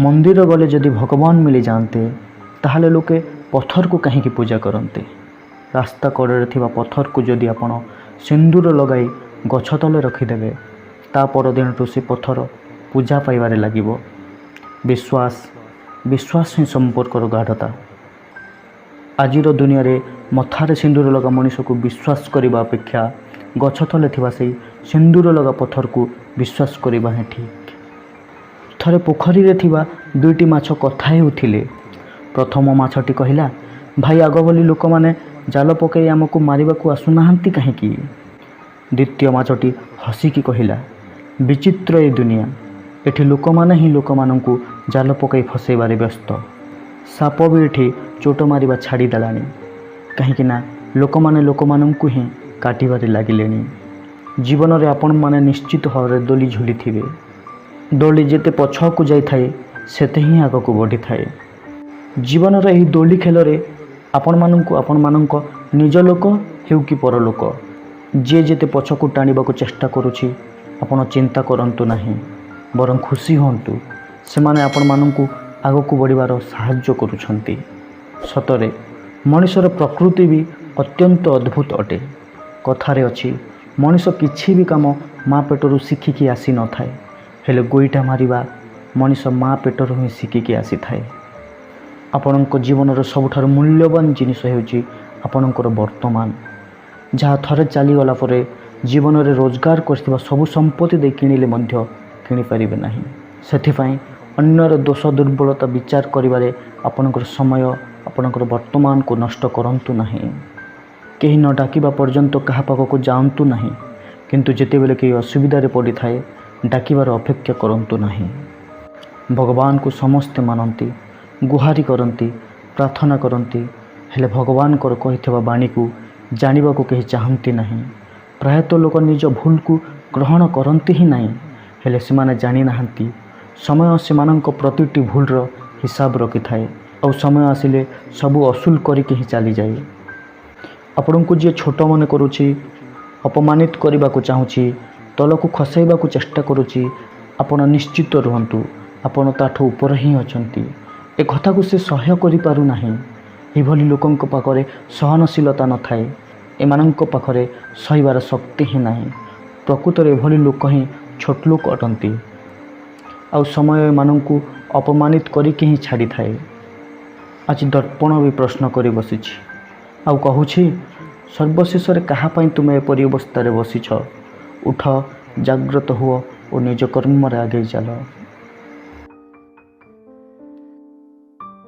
मंदिर गले जदि भगवान मिली जाते ताहले लोके पत्थर को कहीं पूजा करते। रास्ता कड़े थिबा पत्थर को जदि आपण सिंदूर लगाई गछ तले रखिदेवे ता परदिन से पत्थर पूजा पाइबारे लागिबो। विश्वास विश्वास ही संपर्कर गाढ़ता। आजिर दुनिया रे मथारे सिंदूर लगा मनीष को विश्वास करने अपेक्षा गछ तले थिबा से सिंदूर लगा पत्थर को विश्वास करवा है ठीक। थरे पोखरी रे थिबा दुईटी माछ कथा हेउथिले। प्रथम माछटी कहिला, भाई आग बोली लोक माने जाल पकई आमको मारिबा को आसुनाहांती काहेकि। द्वितीय माछटी हसिकी कहिला, विचित्र ए दुनिया, एठी लोक माने ही लोक माननकु जाल पकई फसैबारे व्यस्त। साप भी एठी चोट मारिबा छाड़ी देलानी कहीं लोक माने लोक माननकु ही काटिबारे लागिलेनी। जीवन रे आपण माने निश्चित भाव दोली झुली थिबे। दोली जेते पछकु जाई थाए सेते ही आगकु बढ़ी थाए। जीवन रे एही दोली खेल रे आपण माननकु आपण माननक निज लोक हेउ कि पर लोक जे जेते पछकु टाणीबाकु चेष्टा करूछि आपण चिंता करंतु नाही, बरं खुशी होंतु। से माने आपण माननकु आगकु बढ़िबार साहाय्य करूछंती। सतरे मनुष्यर प्रकृति भी अत्यंत अद्भुत अटे। कथारे अछि, मनुष्य किछि भी काम माँ पेटरू शिखिकी आसी न थाए, हेले गोईठा मारिबा मनुष्य माँ पेटरू ही शिखिकी आसी थाए। आपणक जीवन सबुठार मूल्यवान जिनिस हेउछि आपणकर वर्तमान, जहाँ थरे चलीगला परे जीवन रे रोजगार करथिबा सबु संपत्ति दे किणिले मध्य किणी परिबे नाही। सेथिफाई अन्यर दोष दुर्बलता विचार करिबारे आपणकर समय आपणकर वर्तमान को नष्ट करंतु नाही। केही न डाकिबा पर्यंत कहा पाखकु जांतु नाही, किंतु जेतेबेले केही असुविधा पड़ी थाए डाकिबार अपेक्षा करंतु नाही। भगवान को समस्ते मानती, गुहारी करती, प्रार्थना करती, हेले भगवान को कहिथिबा बाणी को जानिबा को केही चाहंती नाही। प्रायतः लोक निज भूल को ग्रहण करती ही नहीं, हेले सेमाने जानी नाहंती। समय सेमानंक प्रतिटी भूलर हिसाब रखि थाए और समय आसिले सबू असूल करिके ही चली जाए। आपण को जी छोट मन करुछि, अपमानित करने को चाहूँगी, तल को खसाइबा को चेष्टा करुछि, आपण निश्चित रुहंतु आपण ताठू ऊपर ही अछंती। ए कथा को से सह्य करि पारु नाही। एभली लोकंक पाखरे सहनशीलता न थाए, एमानंक पाखरे सहिबार शक्ति ही नाही। प्रकृत रे एभली लोक ही छोट लोक अटंती आ समय एमानंकु अपमानित करिके ही छाड़ी थाए। आज दर्पण भी प्रश्न करी बसिछि आउ कहूछि, सर्वशेष कहा तुम एपरी अवस्था बसीछ। उठ, जाग्रत हुओ और निज कर्म आगे चल।